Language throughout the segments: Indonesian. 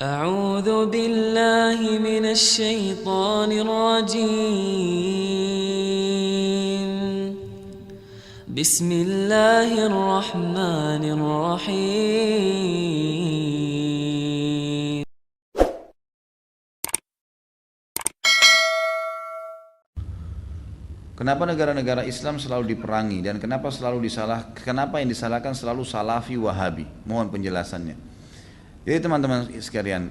أعوذ بالله من الشيطان الرجيم. بسم الله الرحمن الرحيم. Kenapa negara-negara Islam selalu diperangi dan kenapa yang disalahkan selalu Salafi Wahabi? Mohon penjelasannya. Jadi teman-teman sekalian,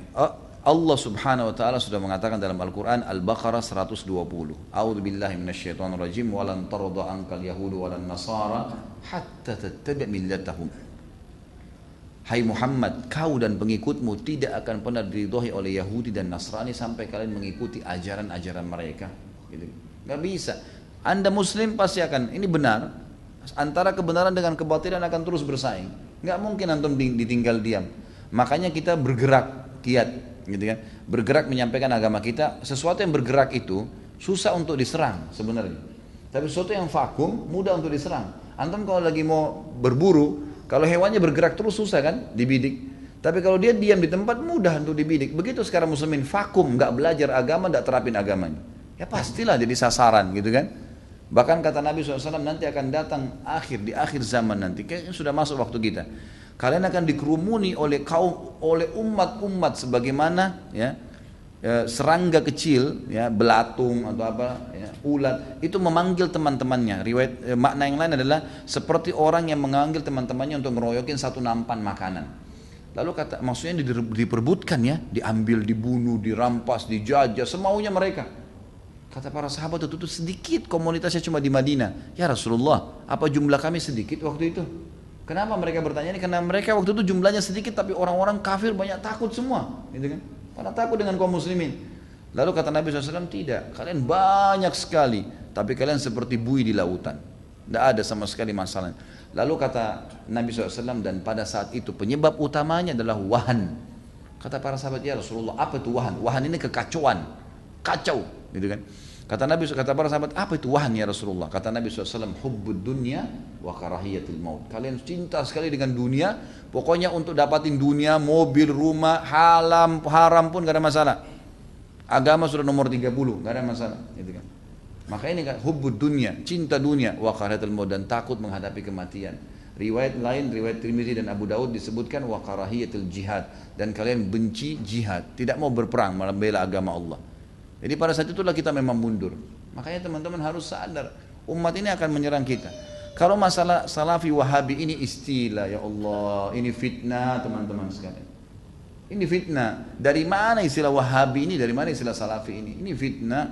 Allah Subhanahu wa taala sudah mengatakan dalam Al-Qur'an Al-Baqarah 120. A'udzubillahi minasyaitonirrajim wa lan tarda ankal yahudu walan nasara hatta tattabi' millatahum. Hai Muhammad, kau dan pengikutmu tidak akan pernah diridhoi oleh Yahudi dan Nasrani sampai kalian mengikuti ajaran-ajaran mereka. Gitu. Gak bisa. Anda Muslim pasti akan, ini benar. Antara kebenaran dengan kebatilan akan terus bersaing. Gak mungkin antum ditinggal diam. Makanya kita bergerak kiat, gitu kan? Bergerak menyampaikan agama kita. Sesuatu yang bergerak itu susah untuk diserang sebenarnya. Tapi sesuatu yang vakum mudah untuk diserang. Antum kalau lagi mau berburu, kalau hewannya bergerak terus susah kan dibidik. Tapi kalau dia diam di tempat mudah untuk dibidik. Begitu sekarang muslimin vakum, nggak belajar agama, nggak terapin agamanya. Ya pastilah jadi sasaran, gitu kan? Bahkan kata Nabi SAW nanti akan datang di akhir zaman nanti, kayaknya sudah masuk waktu kita. Kalian akan dikerumuni oleh umat-umat sebagaimana serangga kecil, ya, belatung atau apa, ya, ulat itu memanggil teman-temannya. Makna yang lain adalah seperti orang yang memanggil teman-temannya untuk ngeroyokin satu nampan makanan. Lalu maksudnya diperbutkan, ya, diambil, dibunuh, dirampas, dijajah semaunya mereka. Kata para sahabat itu sedikit komunitasnya cuma di Madinah. Ya Rasulullah, apa jumlah kami sedikit waktu itu? Kenapa mereka bertanya ini? Karena mereka waktu itu jumlahnya sedikit tapi orang-orang kafir banyak takut semua, gitu kan? Karena takut dengan kaum muslimin. Lalu kata Nabi SAW, tidak, kalian banyak sekali, tapi kalian seperti buih di lautan. Tidak ada sama sekali masalah. Lalu kata Nabi SAW, dan pada saat itu penyebab utamanya adalah wahan. Kata para sahabat, ya Rasulullah, apa itu wahan? Wahan ini kekacauan, kacau, gitu kan? Kata para sahabat, apa itu wahan ya Rasulullah? Kata Nabi SAW, hubbud dunya wa karahiyatil maut. Kalian cinta sekali dengan dunia, pokoknya untuk dapatin dunia, mobil, rumah, haram pun gak ada masalah. Agama sudah nomor 30, gak ada masalah. Gitu kan. Maka ini kan, hubbud dunya, cinta dunia, wa karahiyatil maut, dan takut menghadapi kematian. Riwayat lain, riwayat Tirmidzi dan Abu Daud disebutkan wa karahiyatil jihad, dan kalian benci jihad, tidak mau berperang membela agama Allah. Jadi pada saat itulah kita memang mundur. Makanya teman-teman harus sadar, umat ini akan menyerang kita. Kalau masalah Salafi Wahabi ini istilah, ya Allah, ini fitnah teman-teman sekalian. Ini fitnah. Dari mana istilah Wahabi ini? Dari mana istilah Salafi ini? Ini fitnah.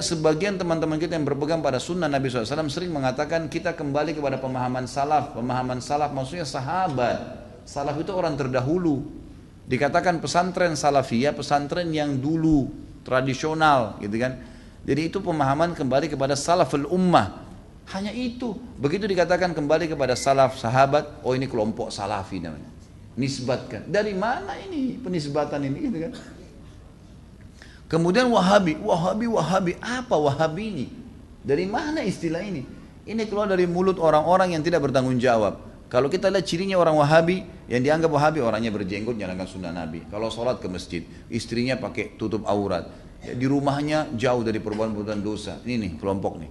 Sebagian teman-teman kita yang berpegang pada sunnah Nabi SAW sering mengatakan kita kembali kepada pemahaman salaf. Pemahaman salaf maksudnya sahabat. Salaf itu orang terdahulu. Dikatakan pesantren salafiyah, pesantren yang dulu, tradisional, gitu kan. Jadi itu pemahaman kembali kepada salaful ummah. Hanya itu. Begitu dikatakan kembali kepada salaf sahabat, oh ini kelompok salafi namanya. Nisbatkan. Dari mana ini penisbatan ini, gitu kan. Kemudian Wahabi. Apa Wahabi ini? Dari mana istilah ini? Ini keluar dari mulut orang-orang yang tidak bertanggung jawab. Kalau kita lihat cirinya orang Wahabi, yang dianggap Wahabi orangnya berjenggot, jalankan sunnah Nabi. Kalau sholat ke masjid, istrinya pakai tutup aurat. Di rumahnya jauh dari perbuatan dosa. Ini nih kelompok nih.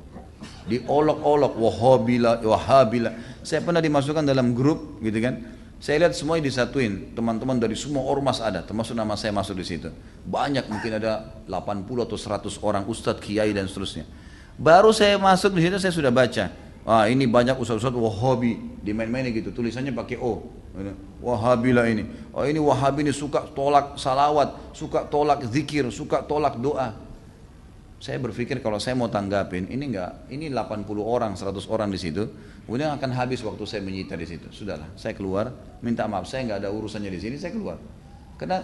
Diolok-olok, Wahabila. Saya pernah dimasukkan dalam grup, gitu kan. Saya lihat semuanya disatuin. Teman-teman dari semua ormas ada, termasuk nama saya masuk di situ. Banyak, mungkin ada 80 atau 100 orang ustadz, kiai dan seterusnya. Baru saya masuk di situ saya sudah baca. Ini banyak ustaz-ustaz Wahabi dimain-mainin gitu, tulisannya pakai O. Wahabi lah ini. Ini Wahabi ini suka tolak salawat, suka tolak zikir, suka tolak doa. Saya berpikir kalau saya mau tanggapin, ini 80 orang, 100 orang di situ, kemudian akan habis waktu saya menyita di situ. Sudahlah, saya keluar, minta maaf, saya nggak ada urusannya di sini, saya keluar. Karena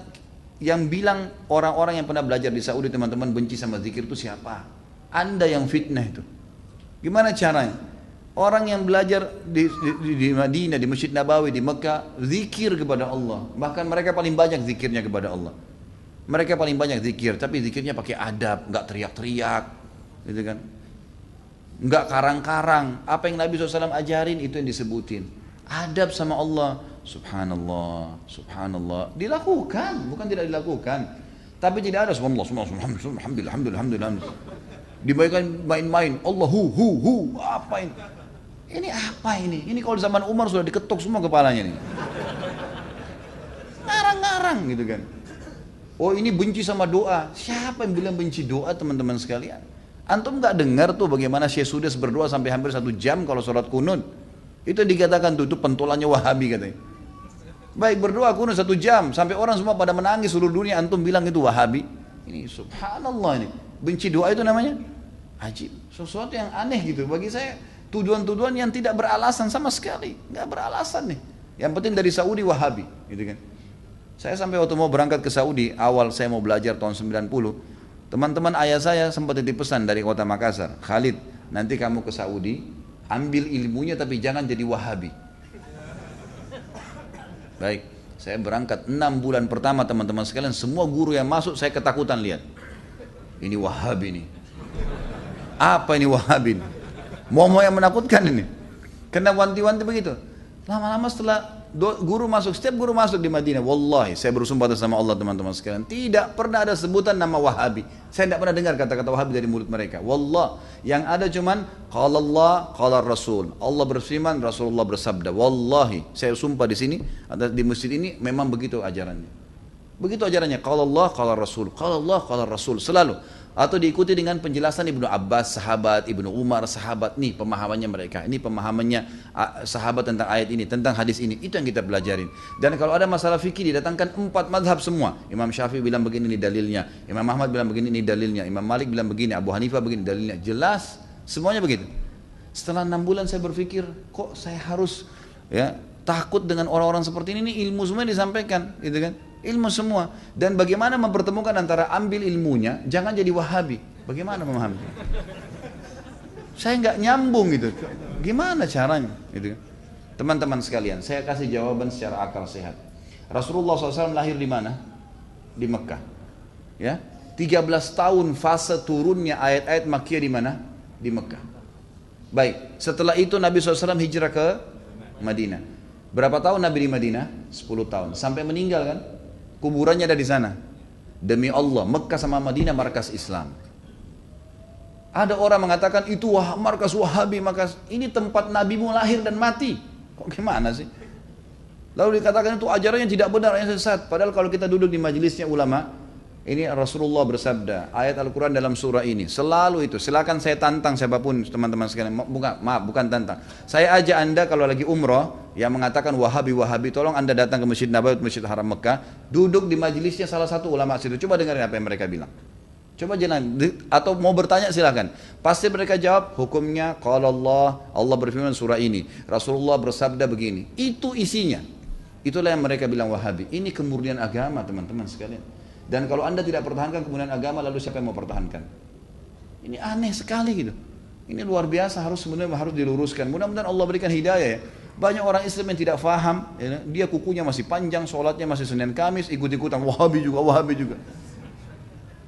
yang bilang orang-orang yang pernah belajar di Saudi teman-teman benci sama zikir itu siapa? Anda yang fitnah itu. Gimana caranya? Orang yang belajar di Madinah, di Masjid Nabawi, di Mekah, zikir kepada Allah. Bahkan mereka paling banyak zikirnya kepada Allah. Mereka paling banyak zikir, tapi zikirnya pakai adab, nggak teriak-teriak, gitu kan? Nggak karang-karang. Apa yang Nabi SAW ajarin itu yang disebutin. Adab sama Allah. subhanallah, subhanallah. Dilakukan, bukan tidak dilakukan. Tapi tidak ada subhanallah, subhanallah, alhamdulillah, alhamdulillah. Dibayangkan main-main, Allah hu, apa ini? Ini apa ini? Ini kalau zaman Umar sudah diketuk semua kepalanya nih. Ngarang-ngarang gitu kan. Oh ini benci sama doa. Siapa yang bilang benci doa teman-teman sekalian? Antum nggak dengar tuh bagaimana Syekh Sudes berdoa sampai hampir 1 jam kalau sholat kunut. Itu yang dikatakan tuh, itu pentolannya Wahabi katanya. Baik berdoa kunut 1 jam sampai orang semua pada menangis seluruh dunia, antum bilang itu Wahabi. Ini subhanallah ini. Benci doa itu namanya ajib. Sesuatu yang aneh gitu bagi saya. Tuduhan-tuduhan yang tidak beralasan sama sekali, nggak beralasan nih. Yang penting dari Saudi Wahabi, gitu kan. Saya sampai waktu mau berangkat ke Saudi, awal saya mau belajar tahun 90, teman-teman ayah saya sempat titip pesan dari kota Makassar, Khalid, nanti kamu ke Saudi, ambil ilmunya tapi jangan jadi Wahabi. Baik, saya berangkat 6 bulan pertama teman-teman sekalian, semua guru yang masuk saya ketakutan lihat. Ini Wahabi nih. Apa ini Wahabi nih? Mau yang menakutkan ini. Kena wanti-wanti begitu. Lama-lama setelah guru masuk, setiap guru masuk di Madinah, wallahi saya bersumpah atas nama Allah teman-teman sekalian, tidak pernah ada sebutan nama Wahabi. Saya tidak pernah dengar kata-kata Wahabi dari mulut mereka. Wallah, yang ada cuman qala Allah, qala Rasul. Allah berfirman, Rasulullah bersabda. Wallahi, saya sumpah di sini, di masjid ini memang begitu ajarannya. Begitu ajarannya, qala Allah, qala Rasul, qala Allah, qala Rasul, selalu. Atau diikuti dengan penjelasan Ibnu Abbas, sahabat, Ibnu Umar, sahabat. Nih pemahamannya mereka, ini pemahamannya sahabat tentang ayat ini, tentang hadis ini. Itu yang kita pelajarin. Dan kalau ada masalah fikih didatangkan 4 mazhab semua. Imam Syafi'i bilang begini, ini dalilnya. Imam Ahmad bilang begini, ini dalilnya. Imam Malik bilang begini, Abu Hanifah begini, dalilnya. Jelas, semuanya begitu. Setelah 6 bulan saya berpikir, kok saya harus ya takut dengan orang-orang seperti ini? Ilmu semua disampaikan, gitu kan? Ilmu semua. Dan bagaimana mempertemukan antara ambil ilmunya, jangan jadi Wahabi. Bagaimana memahami? Saya nggak nyambung gitu. Gimana caranya? Gitu. Teman-teman sekalian, saya kasih jawaban secara akal sehat. Rasulullah SAW lahir di mana? Di Mekah. Ya, 13 tahun fase turunnya ayat-ayat Makkiyah di mana? Di Mekah. Baik, setelah itu Nabi SAW hijrah ke Madinah. Berapa tahun Nabi di Madinah? 10 tahun. Sampai meninggal kan? Kuburannya ada di sana. Demi Allah, Mekah sama Madinah markas Islam. Ada orang mengatakan itu markas Wahabi, markas ini tempat nabimu lahir dan mati. Kok gimana sih? Lalu dikatakan itu ajarannya tidak benar, yang sesat. Padahal kalau kita duduk di majelisnya ulama, ini Rasulullah bersabda, ayat Al-Quran dalam surah ini, selalu itu. Silakan saya tantang siapapun teman-teman sekalian. Bukan tantang. Saya ajak anda kalau lagi umroh, yang mengatakan Wahabi, tolong anda datang ke Masjid Nabawi, Masjid Haram Mekah, duduk di majelisnya salah satu ulama situ. Coba dengarin apa yang mereka bilang. Coba jangan, atau mau bertanya silakan. Pasti mereka jawab, hukumnya qala Allah berfirman surah ini, Rasulullah bersabda begini. Itu isinya. Itulah yang mereka bilang Wahabi. Ini kemurnian agama teman-teman sekalian. Dan kalau anda tidak pertahankan kemudian agama, lalu siapa yang mau pertahankan? Ini aneh sekali gitu. Ini luar biasa, sebenarnya harus diluruskan. Mudah-mudahan Allah berikan hidayah ya. Banyak orang Islam yang tidak faham, ya, dia kukunya masih panjang, sholatnya masih Senin Kamis, ikut-ikutan Wahabi juga.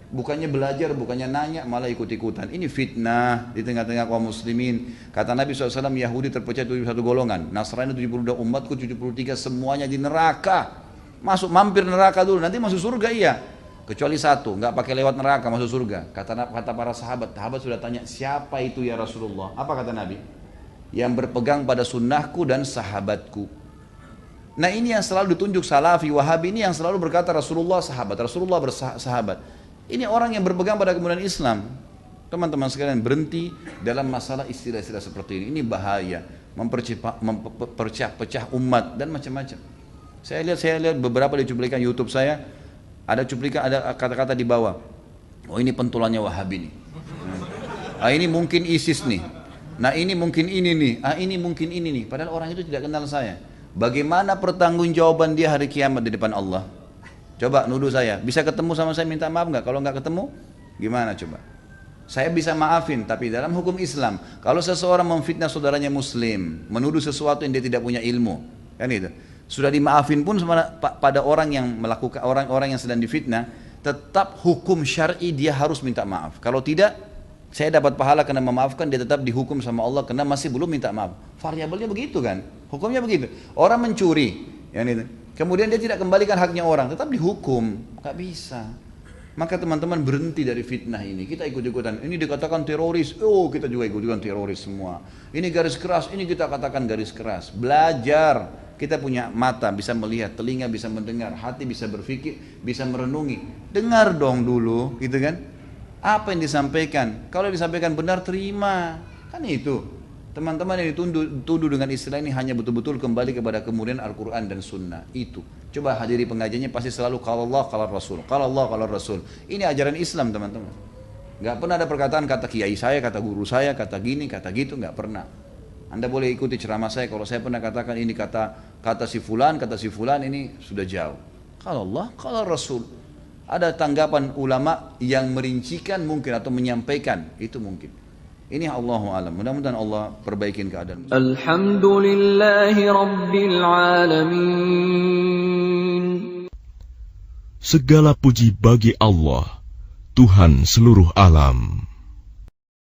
Bukannya belajar, bukannya nanya, malah ikut-ikutan. Ini fitnah di tengah-tengah kaum muslimin. Kata Nabi SAW, Yahudi terpecah 71 golongan, Nasrani 72, umatku 73, semuanya di neraka. Masuk mampir neraka dulu, nanti masuk surga iya. Kecuali satu, nggak pakai lewat neraka masuk surga. Kata para sahabat sudah tanya, siapa itu ya Rasulullah? Apa kata Nabi? Yang berpegang pada sunnahku dan sahabatku. Nah ini yang selalu ditunjuk Salafi, Wahabi, ini yang selalu berkata Rasulullah bersahabat. Ini orang yang berpegang pada kemudian Islam. Teman-teman sekalian, berhenti dalam masalah istilah-istilah seperti ini. Ini bahaya, memperpecah umat dan macam-macam. Saya lihat beberapa di cuplikan YouTube saya, ada kata-kata di bawah. Oh ini pentulannya Wahabi nih. Ini mungkin ISIS nih. Nah ini mungkin ini nih. Ini mungkin ini nih. Padahal orang itu tidak kenal saya. Bagaimana pertanggungjawaban dia hari kiamat di depan Allah? Coba nuduh saya. Bisa ketemu sama saya minta maaf nggak? Kalau nggak ketemu, gimana coba? Saya bisa maafin, tapi dalam hukum Islam, kalau seseorang memfitnah saudaranya Muslim, menuduh sesuatu yang dia tidak punya ilmu, kan itu. Sudah dimaafin pun pada orang yang melakukan, orang-orang yang sedang difitnah, tetap hukum syar'i dia harus minta maaf. Kalau tidak, saya dapat pahala karena memaafkan, dia tetap dihukum sama Allah karena masih belum minta maaf. Variabelnya begitu kan, hukumnya begitu. Orang mencuri, Yang itu. Kemudian dia tidak kembalikan haknya orang, tetap dihukum, nggak bisa. Maka teman-teman berhenti dari fitnah ini. Kita ikut-ikutan. Ini dikatakan teroris, oh kita juga ikut-ikutan teroris semua. Ini garis keras, ini kita katakan garis keras. Belajar. Kita punya mata bisa melihat, telinga bisa mendengar, hati bisa berpikir, bisa merenungi. Dengar dong dulu, gitu kan? Apa yang disampaikan? Kalau disampaikan benar, terima. Kan itu. Teman-teman yang dituduh dengan istilah ini hanya betul-betul kembali kepada kemudian Al-Quran dan Sunnah. Itu. Coba hadiri pengajiannya pasti selalu kalau Allah, kalau Rasul. Kalau Allah, kalau Rasul. Ini ajaran Islam teman-teman. Gak pernah ada perkataan kata kiai saya, kata guru saya, kata gini, kata gitu. Gak pernah. Anda boleh ikuti ceramah saya. Kalau saya pernah katakan ini kata si fulan, ini sudah jauh. Kalau Allah, kalau Rasul. Ada tanggapan ulama yang merincikan mungkin atau menyampaikan. Itu mungkin. Ini Allahu alam. Mudah-mudahan Allah perbaikin keadaan. Alhamdulillahi Rabbil Alamin. Segala puji bagi Allah, Tuhan seluruh alam.